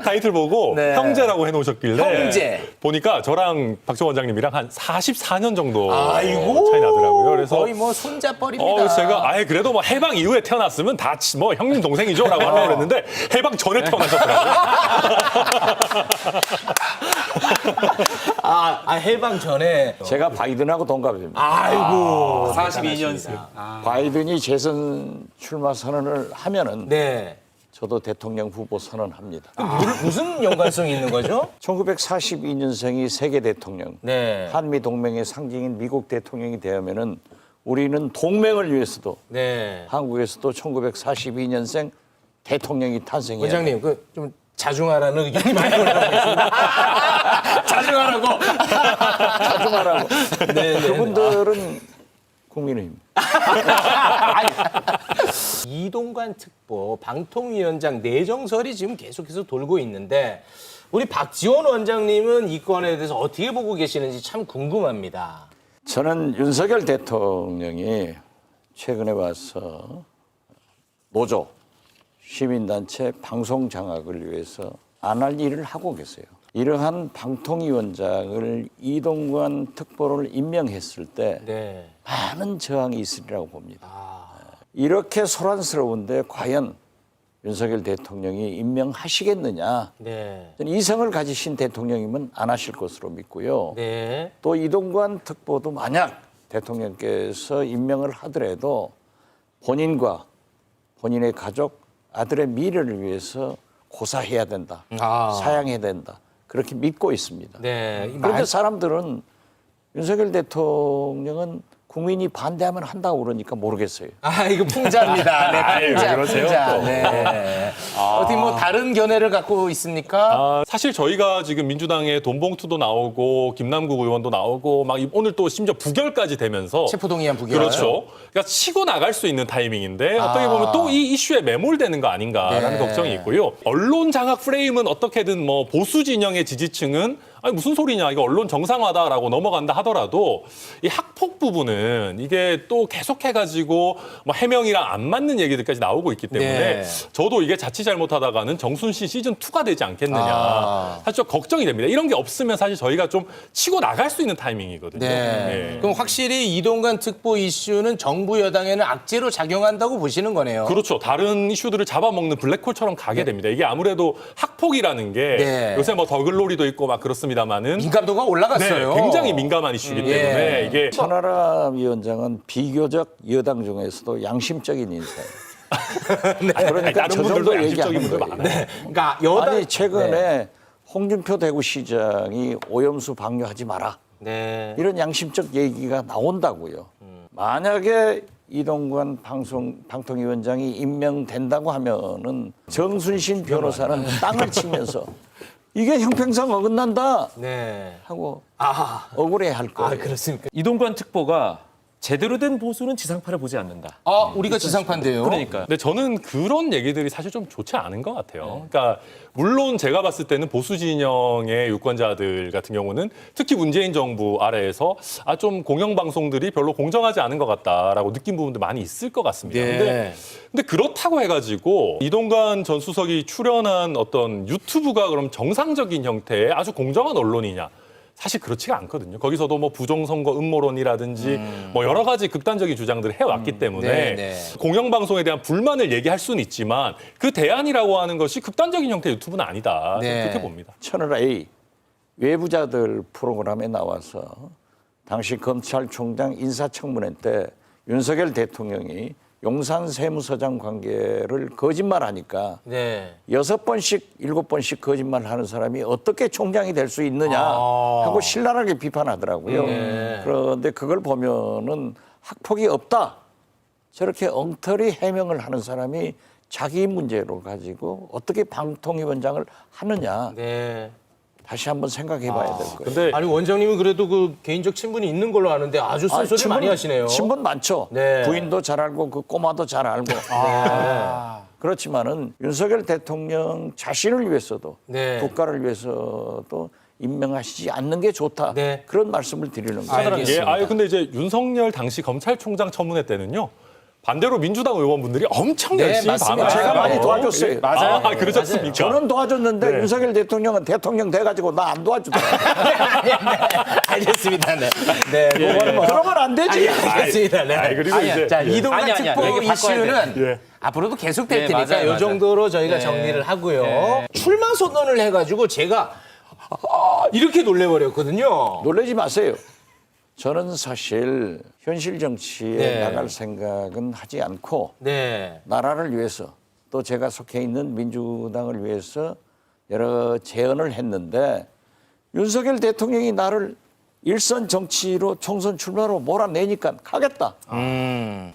타이틀 보고 네. 형제라고 해놓으셨길래 형제. 보니까 저랑 박정 원장님이랑 한 44년 정도 아이고. 차이 나더라고요. 그래서 거의 뭐 손자뻘입니다. 제가 그래도 뭐 해방 이후에 태어났으면 다 뭐 형님 동생이죠라고 하려고 그랬는데 해방 전에 태어나셨더라고요. 해방 전에. 제가 바이든하고 동갑입니다. 아이고. 42년생. 바이든이 재선 출마 선언을 하면은 네. 저도 대통령 후보 선언합니다. 무슨 연관성이 있는 거죠? 1942년생이 세계 대통령, 네. 한미 동맹의 상징인 미국 대통령이 되면은 우리는 동맹을 위해서도 네. 한국에서도 1942년생 대통령이 탄생해야 돼요. 원장님, 그 좀 자중하라는 의견이 많이 올라오고 있습니다. 자중하라고. 자중하라고. 네, 그분들은 국민의힘. 이동관 특보 방통위원장 내정설이 지금 계속해서 돌고 있는데 우리 박지원 원장님은 이 건에 대해서 어떻게 보고 계시는지 참 궁금합니다. 저는 윤석열 대통령이 최근에 와서 노조, 시민단체 방송 장악을 위해서 안 할 일을 하고 계세요. 이러한 방통위원장을 이동관 특보를 임명했을 때 네. 많은 저항이 있으리라고 봅니다. 이렇게 소란스러운데 과연 윤석열 대통령이 임명하시겠느냐. 네. 저는 이성을 가지신 대통령이면 안 하실 것으로 믿고요. 네. 또 이동관 특보도 만약 대통령께서 임명을 하더라도 본인과 본인의 가족, 아들의 미래를 위해서 고사해야 된다. 사양해야 된다. 그렇게 믿고 있습니다. 네. 그런데 사람들은 윤석열 대통령은 국민이 반대하면 한다고 그러니까 모르겠어요. 이거 풍자입니다. 네, 풍자, 그러세요? 풍자. 네. 어떻게 뭐 다른 견해를 갖고 있습니까? 사실 저희가 지금 민주당에 돈봉투도 나오고 김남국 의원도 나오고 막 오늘 또 심지어 부결까지 되면서 체포동의안 부결. 그렇죠. 그러니까 치고 나갈 수 있는 타이밍인데 어떻게 보면 또 이 이슈에 매몰되는 거 아닌가라는 네. 걱정이 있고요. 언론 장악 프레임은 어떻게든 뭐 보수 진영의 지지층은 아니 무슨 소리냐 이거 언론 정상화다라고 넘어간다 하더라도 이 학폭 부분은 이게 또 계속해가지고 뭐 해명이랑 안 맞는 얘기들까지 나오고 있기 때문에 네. 저도 이게 자칫 잘못하다가는 정순신 시즌 2가 되지 않겠느냐 사실 좀 걱정이 됩니다. 이런 게 없으면 사실 저희가 좀 치고 나갈 수 있는 타이밍이거든요. 네. 그럼 확실히 이동관 특보 이슈는 정부 여당에는 악재로 작용한다고 보시는 거네요. 그렇죠. 다른 이슈들을 잡아먹는 블랙홀처럼 가게 됩니다. 이게 아무래도 학폭이라는 게 네. 요새 뭐 더글로리도 있고 막 그렇습니다만은 민감도가 올라갔어요. 네, 굉장히 민감한 이슈이기 때문에 이게 천하라 위원장은 비교적 여당 중에서도 양심적인 인사예요. 그러니까 다른 저 분들도 정도 양심적인 얘기하는 분들 거예요. 많아요. 그러니까 여당 아니 최근에 홍준표 대구시장이 오염수 방류하지 마라. 네. 이런 양심적 얘기가 나온다고요. 만약에 이동관 방통위원장이 임명된다고 하면은 정순신 변호사는 땅을 치면서 이게 형평성 어긋난다 네. 하고 억울해할 거예요. 그렇습니까? 이동관 특보가 제대로 된 보수는 지상파를 보지 않는다. 우리가 지상파인데요. 그러니까 근데 저는 그런 얘기들이 사실 좀 좋지 않은 것 같아요. 그러니까 물론 제가 봤을 때는 보수 진영의 유권자들 같은 경우는 특히 문재인 정부 아래에서 좀 공영방송들이 별로 공정하지 않은 것 같다라고 느낀 부분도 많이 있을 것 같습니다. 네. 근데 그렇다고 해가지고 이동관 전 수석이 출연한 어떤 유튜브가 그럼 정상적인 형태의 아주 공정한 언론이냐? 사실 그렇지가 않거든요. 거기서도 뭐 부정선거 음모론이라든지 뭐 여러 가지 극단적인 주장들을 해왔기 때문에 네, 네. 공영방송에 대한 불만을 얘기할 수는 있지만 그 대안이라고 하는 것이 극단적인 형태의 유튜브는 아니다. 네. 그렇게 봅니다. 채널 A 외부자들 프로그램에 나와서 당시 검찰총장 인사청문회 때 윤석열 대통령이 용산 세무서장 관계를 거짓말하니까 네. 6번씩 7번씩 거짓말하는 사람이 어떻게 총장이 될 수 있느냐 하고 신랄하게 비판하더라고요. 그런데 그걸 보면은 학폭이 없다. 저렇게 엉터리 해명을 하는 사람이 자기 문제로 가지고 어떻게 방통위원장을 하느냐. 네. 다시 한번 생각해 봐야 될 거예요. 근데 아니 원장님은 그래도 그 개인적 친분이 있는 걸로 아는데 아주 쓴소리 많이 하시네요. 친분 많죠. 네. 부인도 잘 알고 그 꼬마도 잘 알고. 그렇지만은 윤석열 대통령 자신을 위해서도 네. 국가를 위해서도 임명하시지 않는 게 좋다. 네. 그런 말씀을 드리는 거예요. 알겠습니다. 근데 이제 윤석열 당시 검찰총장 청문회 때는요. 반대로 민주당 의원분들이 엄청 네, 열심히 맞습니다. 반응을 제가 많이 해요. 도와줬어요. 맞아요. 아, 그러셨습니까? 저는 도와줬는데 네. 윤석열 대통령은 대통령 돼가지고 나 안 도와주더라고요. 알겠습니다. 네. 네. 그거는 뭐- 그러면 안 되지. 알겠습니다. 네. 아니, 그리고 이제 자, 예. 이동관 아니, 특보 얘기 바꿔야 이슈는 돼. 예. 앞으로도 계속 될 네, 테니까 맞아요, 이 맞아요. 정도로 저희가 네. 정리를 하고요. 네. 출마 선언을 해가지고 제가 이렇게 놀래버렸거든요. 놀라지 마세요. 저는 사실 현실 정치에 네. 나갈 생각은 하지 않고 네. 나라를 위해서 또 제가 속해 있는 민주당을 위해서 여러 제언을 했는데 윤석열 대통령이 나를 일선 정치로 총선 출마로 몰아내니까 가겠다.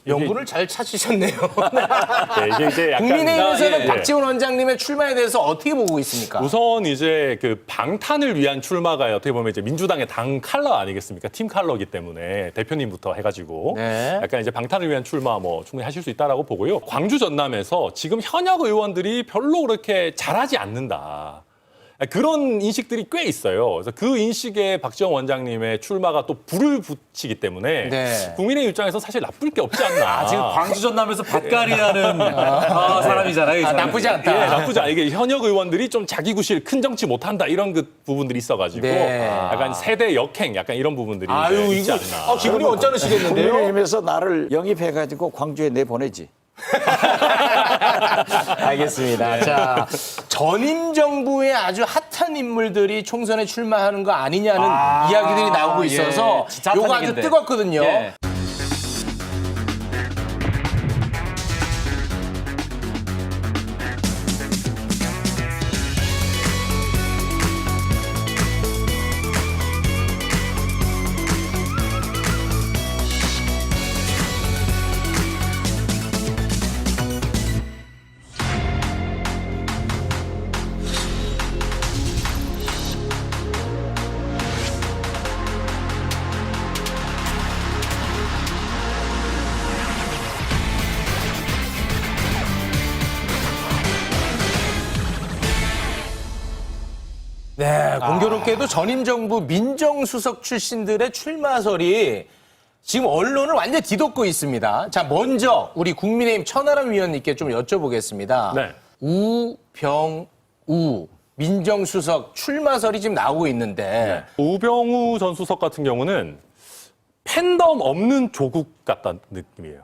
연구를 잘 찾으셨네요. 네, 이게 이제 약간 국민의힘에서는 예. 박지원 원장님의 출마에 대해서 어떻게 보고 있습니까? 우선 이제 그 방탄을 위한 출마가 어떻게 보면 이제 민주당의 당 칼러 아니겠습니까? 팀 칼러기 때문에 대표님부터 해가지고 네. 약간 이제 방탄을 위한 출마 뭐 충분히 하실 수 있다라고 보고요. 광주 전남에서 지금 현역 의원들이 별로 그렇게 잘하지 않는다. 그런 인식들이 꽤 있어요. 그래서 그 인식에 박지원 원장님의 출마가 또 불을 붙이기 때문에 네. 국민의 입장에서 사실 나쁠 게 없지 않나. 지금 광주 전남에서 밭갈이하는 사람이잖아요. 이 사람이. 나쁘지 않다. 예, 나쁘지 않아. 이게 현역 의원들이 좀 자기 구실 큰 정치 못한다 이런 그 부분들이 있어가지고 네. 약간 세대 역행 약간 이런 부분들이 아유, 이제 있지 이거 않나. 기분이 언짢으시겠는데요? 국민의힘에서 나를 영입해가지고 광주에 내보내지. 알겠습니다. 자, 전임 정부의 아주 핫한 인물들이 총선에 출마하는 거 아니냐는 이야기들이 나오고 있어서 예, 진짜 핫한 요거 아주 얘기인데. 뜨겁거든요. 예. 네, 공교롭게도 전임 정부 민정수석 출신들의 출마설이 지금 언론을 완전히 뒤덮고 있습니다. 자, 먼저 우리 국민의힘 천하람 위원님께 좀 여쭤보겠습니다. 네. 우병우 민정수석 출마설이 지금 나오고 있는데 우병우 전 수석 같은 경우는 팬덤 없는 조국 같다는 느낌이에요.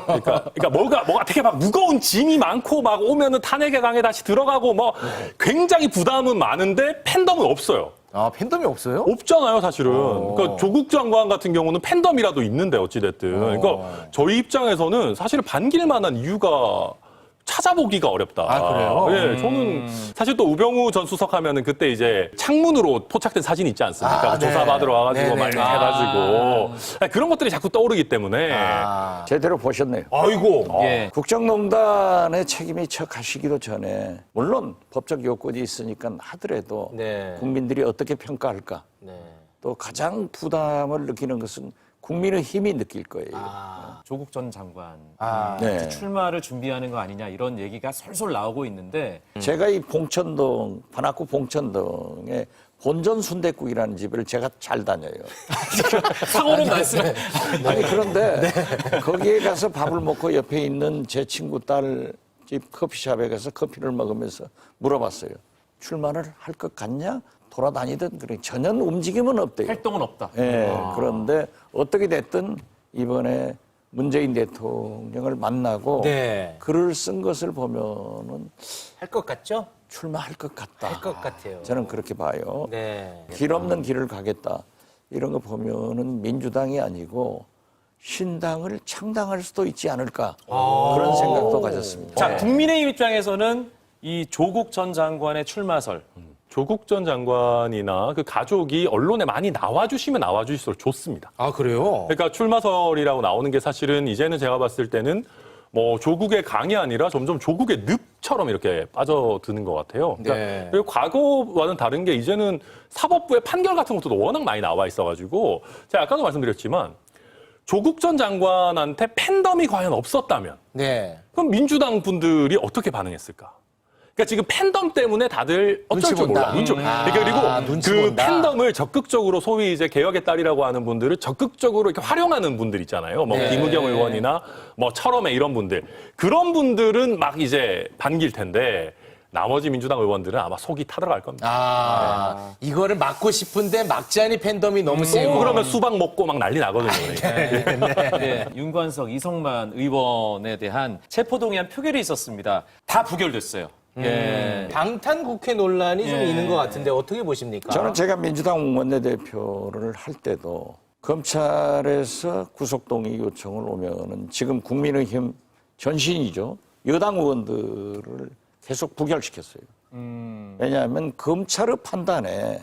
그러니까 뭐가 되게 막 무거운 짐이 많고 막 오면은 탄핵의 강에 다시 들어가고 뭐 굉장히 부담은 많은데 팬덤은 없어요. 아, 팬덤이 없어요? 없잖아요, 사실은. 그러니까 조국 장관 같은 경우는 팬덤이라도 있는데 어찌됐든. 그러니까 저희 입장에서는 사실 반길 만한 이유가 찾아보기가 어렵다. 아, 그래요? 예, 저는 사실 또 우병우 전 수석 하면은 그때 이제 창문으로 포착된 사진이 있지 않습니까? 아, 네. 조사받으러 와가지고 네네. 막 이렇게 해가지고. 그런 것들이 자꾸 떠오르기 때문에. 제대로 보셨네요. 아이고. 예. 국정농단의 책임이 척하시기도 전에 물론 법적 요건이 있으니까 하더라도 네. 국민들이 어떻게 평가할까? 네. 또 가장 부담을 느끼는 것은 국민의 힘이 느낄 거예요. 조국 전 장관 네. 출마를 준비하는 거 아니냐 이런 얘기가 솔솔 나오고 있는데 제가 이 봉천동, 관악구 봉천동에 본전 순댓국이라는 집을 제가 잘 다녀요. 상호는 말씀해. 아니 그런데 거기에 가서 밥을 먹고 옆에 있는 제 친구 딸 집 커피숍에 가서 커피를 먹으면서 물어봤어요. 출마를 할 것 같냐? 돌아다니든 그래 전혀 움직임은 없대요. 활동은 없다. 예, 그런데 어떻게 됐든 이번에 문재인 대통령을 만나고 네. 글을 쓴 것을 보면은 할 것 같죠? 출마할 것 같다. 할 것 같아요. 저는 그렇게 봐요. 네. 길 없는 길을 가겠다. 이런 거 보면은 민주당이 아니고 신당을 창당할 수도 있지 않을까 그런 생각도 가졌습니다. 자, 국민의힘 입장에서는 이 조국 전 장관의 출마설 조국 전 장관이나 그 가족이 언론에 많이 나와주시면 나와주실수록 좋습니다. 아, 그래요? 그러니까 출마설이라고 나오는 게 사실은 이제는 제가 봤을 때는 뭐 조국의 강이 아니라 점점 조국의 늪처럼 이렇게 빠져드는 것 같아요. 그러니까 네. 그리고 과거와는 다른 게 이제는 사법부의 판결 같은 것도 워낙 많이 나와 있어가지고 제가 아까도 말씀드렸지만 조국 전 장관한테 팬덤이 과연 없었다면 네. 그럼 민주당 분들이 어떻게 반응했을까? 그러니까 지금 팬덤 때문에 다들 어쩔 눈치 줄 몰라. 본다. 그러니까 눈치 그리고 그 본다. 팬덤을 적극적으로 소위 이제 개혁의 딸이라고 하는 분들을 적극적으로 이렇게 활용하는 분들 있잖아요. 뭐 네. 김우겸 의원이나 뭐 철험의 이런 분들. 그런 분들은 막 이제 반길 텐데 나머지 민주당 의원들은 아마 속이 타들어갈 겁니다. 이거를 막고 싶은데 막지 않은 팬덤이 너무 또 세고. 그러면 수박 먹고 막 난리 나거든요. 네, 윤관석, 이성만 의원에 대한 체포동의안 표결이 있었습니다. 다 부결됐어요. 예. 방탄 국회 논란이 좀 있는 것 같은데 어떻게 보십니까? 저는 제가 민주당 원내대표를 할 때도 검찰에서 구속동의 요청을 오면은 지금 국민의힘 전신이죠. 여당 의원들을 계속 부결시켰어요. 왜냐하면 검찰의 판단에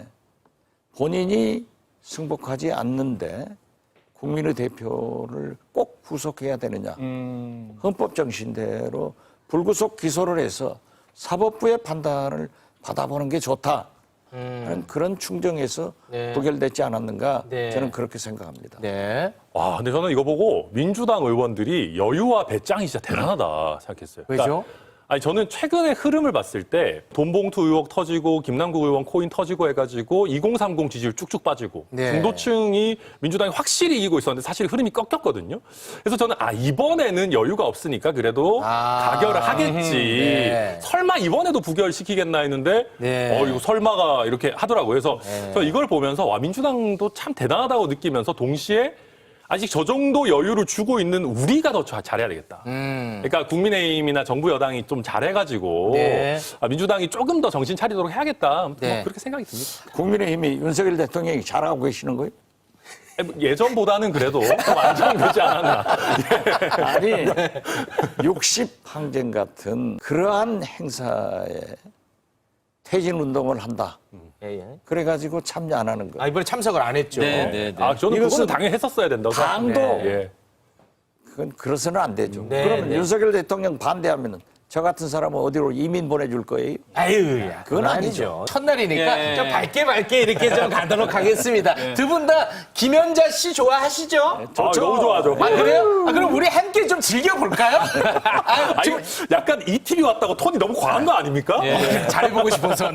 본인이 승복하지 않는데 국민의 대표를 꼭 구속해야 되느냐. 헌법 정신대로 불구속 기소를 해서 사법부의 판단을 받아보는 게 좋다. 하는 그런 충정에서 네. 부결되지 않았는가 네. 저는 그렇게 생각합니다. 네. 와, 근데 저는 이거 보고 민주당 의원들이 여유와 배짱이 진짜 대단하다 생각했어요. 왜죠? 아니 저는 최근의 흐름을 봤을 때 돈봉투 의혹 터지고 김남국 의원 코인 터지고 해가지고 2030 지지율 쭉쭉 빠지고 네. 중도층이 민주당이 확실히 이기고 있었는데 사실 흐름이 꺾였거든요. 그래서 저는 이번에는 여유가 없으니까 그래도 가결을 하겠지. 네. 설마 이번에도 부결시키겠나 했는데 네. 이거 설마가 이렇게 하더라고요. 그래서 저 이걸 보면서 와 민주당도 참 대단하다고 느끼면서 동시에 아직 저 정도 여유를 주고 있는 우리가 더 잘해야 되겠다. 그러니까 국민의힘이나 정부 여당이 좀 잘해가지고 네. 민주당이 조금 더 정신 차리도록 해야겠다. 뭐 네. 그렇게 생각이 듭니다. 국민의힘이 윤석열 대통령이 잘하고 계시는 거예요? 예전보다는 그래도 좀 안정되지 않았나. 아니 60항쟁 같은 그러한 행사에 퇴진 운동을 한다. 예, 예. 그래가지고 참여 안 하는 거예요. 이번에 참석을 안 했죠. 네, 네, 네. 저는 이것은 그거는 당연히 했었어야 된다고 당도 생각합니다. 예. 그건 그래서는 안 되죠. 네, 그러면 네. 윤석열 대통령 반대하면은 저 같은 사람은 어디로 이민 보내줄 거예요? 아유, 야, 그건 아니죠. 첫날이니까 좀 밝게 이렇게 좀 가도록 하겠습니다. 두 분 다 김연자 씨 좋아하시죠? 좋죠. 너무 좋아하죠. 아, 그래요? 그럼 우리 함께 좀 즐겨볼까요? 아니, 약간 이 TV 왔다고 톤이 너무 과한 거 아닙니까? 잘해보고 싶어서.